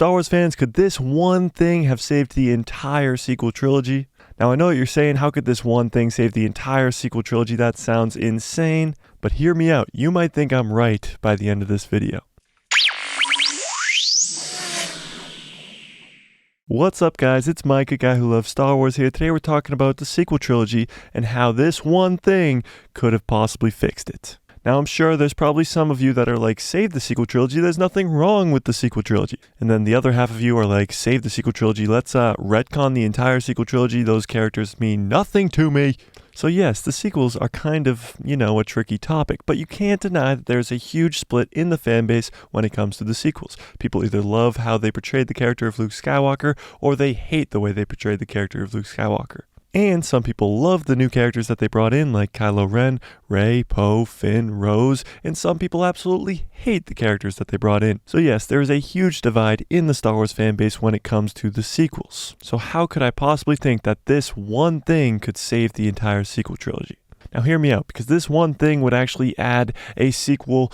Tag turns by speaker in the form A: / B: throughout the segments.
A: Star Wars fans, could this one thing have saved the entire sequel trilogy? Now I know what you're saying, how could this one thing save the entire sequel trilogy? That sounds insane, but hear me out. You might think I'm right by the end of this video. What's up guys, it's Mike, a guy who loves Star Wars here. Today we're talking about the sequel trilogy and how this one thing could have possibly fixed it. Now I'm sure there's probably some of you that are like, save the sequel trilogy, there's nothing wrong with the sequel trilogy. And then the other half of you are like, save the sequel trilogy, let's retcon the entire sequel trilogy, those characters mean nothing to me. So yes, the sequels are kind of, a tricky topic, but you can't deny that there's a huge split in the fanbase when it comes to the sequels. People either love how they portrayed the character of Luke Skywalker, or they hate the way they portrayed the character of Luke Skywalker. And some people love the new characters that they brought in, like Kylo Ren, Rey, Poe, Finn, Rose, and some people absolutely hate the characters that they brought in. So yes, there is a huge divide in the Star Wars fanbase when it comes to the sequels. So how could I possibly think that this one thing could save the entire sequel trilogy? Now hear me out, because this one thing would actually add a sequel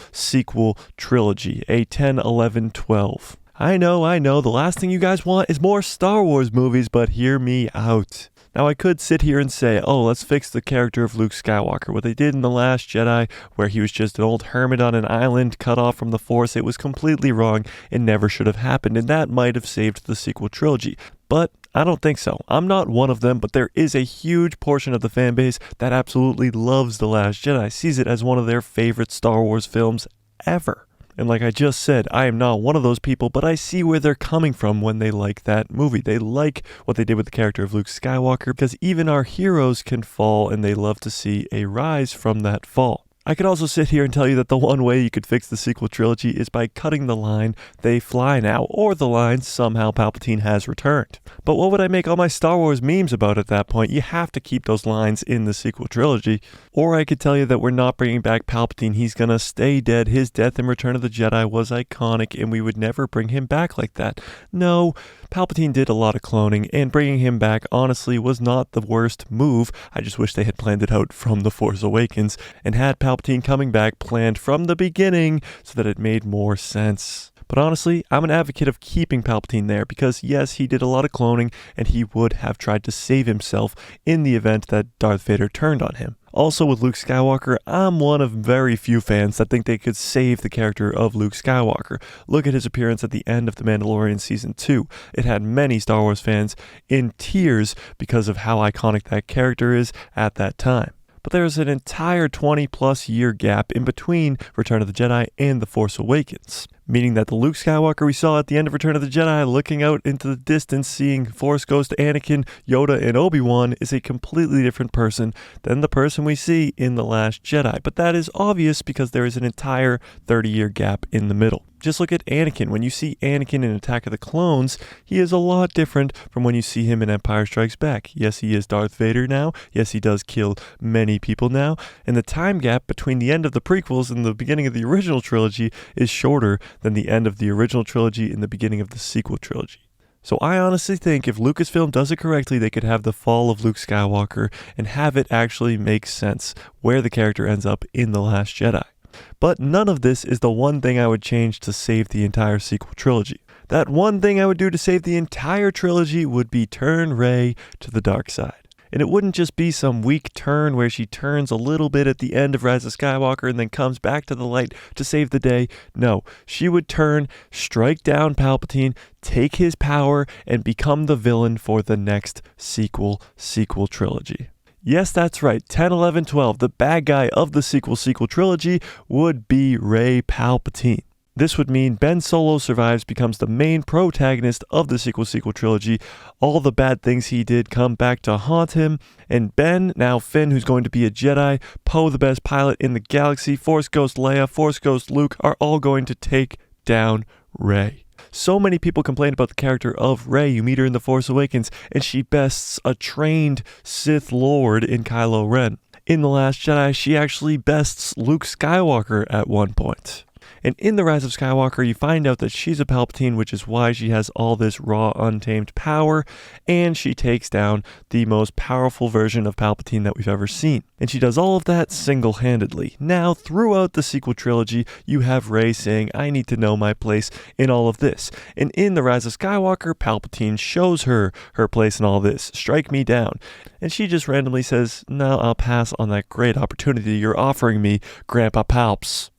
A: trilogy, a 10, 11, 12. I know, the last thing you guys want is more Star Wars movies, but hear me out. Now I could sit here and say, oh, let's fix the character of Luke Skywalker. What they did in The Last Jedi, where he was just an old hermit on an island cut off from the Force, it was completely wrong and never should have happened, and that might have saved the sequel trilogy. But I don't think so. I'm not one of them, but there is a huge portion of the fan base that absolutely loves The Last Jedi, sees it as one of their favorite Star Wars films ever. And like I just said, I am not one of those people, but I see where they're coming from when they like that movie. They like what they did with the character of Luke Skywalker, because even our heroes can fall, and they love to see a rise from that fall. I could also sit here and tell you that the one way you could fix the sequel trilogy is by cutting the line, "They fly now," or the line, "Somehow Palpatine has returned." But what would I make all my Star Wars memes about at that point? You have to keep those lines in the sequel trilogy. Or I could tell you that we're not bringing back Palpatine, he's gonna stay dead, his death in Return of the Jedi was iconic, and we would never bring him back like that. No, Palpatine did a lot of cloning, and bringing him back honestly was not the worst move. I just wish they had planned it out from The Force Awakens, and had Palpatine coming back planned from the beginning so that it made more sense. But honestly, I'm an advocate of keeping Palpatine there, because yes, he did a lot of cloning, and he would have tried to save himself in the event that Darth Vader turned on him. Also with Luke Skywalker, I'm one of very few fans that think they could save the character of Luke Skywalker. Look at his appearance at the end of The Mandalorian Season 2. It had many Star Wars fans in tears because of how iconic that character is at that time. But there's an entire 20+ year gap in between Return of the Jedi and The Force Awakens. Meaning that the Luke Skywalker we saw at the end of Return of the Jedi, looking out into the distance, seeing Force Ghost Anakin, Yoda, and Obi-Wan, is a completely different person than the person we see in The Last Jedi. But that is obvious because there is an entire 30-year gap in the middle. Just look at Anakin. When you see Anakin in Attack of the Clones, he is a lot different from when you see him in Empire Strikes Back. Yes, he is Darth Vader now. Yes, he does kill many people now. And the time gap between the end of the prequels and the beginning of the original trilogy is shorter than the end of the original trilogy and the beginning of the sequel trilogy. So I honestly think if Lucasfilm does it correctly, they could have the fall of Luke Skywalker and have it actually make sense where the character ends up in The Last Jedi. But none of this is the one thing I would change to save the entire sequel trilogy. That one thing I would do to save the entire trilogy would be turn Rey to the dark side. And it wouldn't just be some weak turn where she turns a little bit at the end of Rise of Skywalker and then comes back to the light to save the day. No, she would turn, strike down Palpatine, take his power, and become the villain for the next sequel trilogy. Yes, that's right, 10, 11, 12, the bad guy of the sequel trilogy would be Rey Palpatine. This would mean Ben Solo survives, becomes the main protagonist of the sequel trilogy. All the bad things he did come back to haunt him. And Ben, now Finn, who's going to be a Jedi, Poe, the best pilot in the galaxy, Force Ghost Leia, Force Ghost Luke, are all going to take down Rey. So many people complain about the character of Rey. You meet her in The Force Awakens, and she bests a trained Sith Lord in Kylo Ren. In The Last Jedi, she actually bests Luke Skywalker at one point. And in The Rise of Skywalker, you find out that she's a Palpatine, which is why she has all this raw, untamed power, and she takes down the most powerful version of Palpatine that we've ever seen. And she does all of that single-handedly. Now, throughout the sequel trilogy, you have Rey saying, I need to know my place in all of this. And in The Rise of Skywalker, Palpatine shows her place in all this. Strike me down. And she just randomly says, no, I'll pass on that great opportunity you're offering me, Grandpa Palps.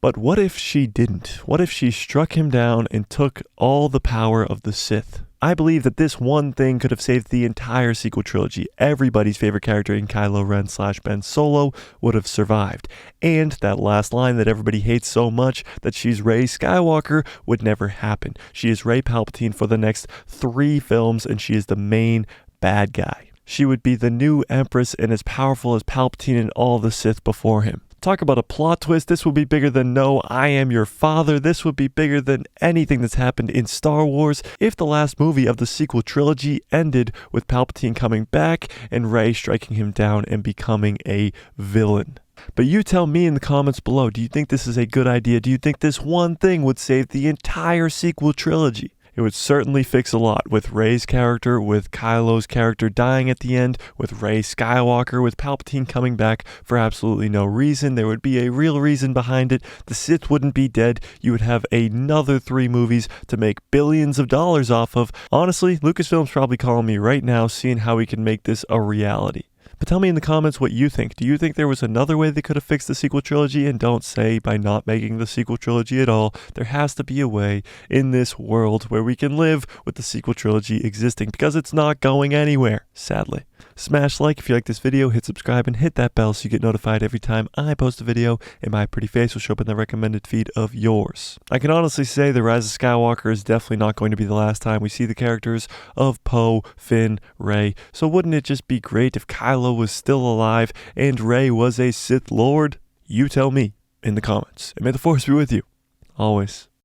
A: But what if she didn't? What if she struck him down and took all the power of the Sith? I believe that this one thing could have saved the entire sequel trilogy. Everybody's favorite character in Kylo Ren / Ben Solo would have survived. And that last line that everybody hates so much, that she's Rey Skywalker, would never happen. She is Rey Palpatine for the next 3 films, and she is the main bad guy. She would be the new Empress and as powerful as Palpatine and all the Sith before him. Talk about a plot twist. This would be bigger than No, I Am Your Father. This would be bigger than anything that's happened in Star Wars. If the last movie of the sequel trilogy ended with Palpatine coming back and Rey striking him down and becoming a villain. But you tell me in the comments below, do you think this is a good idea? Do you think this one thing would save the entire sequel trilogy? It would certainly fix a lot with Rey's character, with Kylo's character dying at the end, with Rey Skywalker, with Palpatine coming back for absolutely no reason. There would be a real reason behind it. The Sith wouldn't be dead. You would have another 3 movies to make billions of dollars off of. Honestly, Lucasfilm's probably calling me right now, seeing how we can make this a reality. But tell me in the comments what you think. Do you think there was another way they could have fixed the sequel trilogy? And don't say by not making the sequel trilogy at all. There has to be a way in this world where we can live with the sequel trilogy existing, because it's not going anywhere, sadly. Smash like if you like this video, hit subscribe, and hit that bell so you get notified every time I post a video, and my pretty face will show up in the recommended feed of yours. I can honestly say The Rise of Skywalker is definitely not going to be the last time we see the characters of Poe, Finn, Rey, so wouldn't it just be great if Kylo was still alive and Rey was a Sith Lord? You tell me in the comments, and may the Force be with you, always.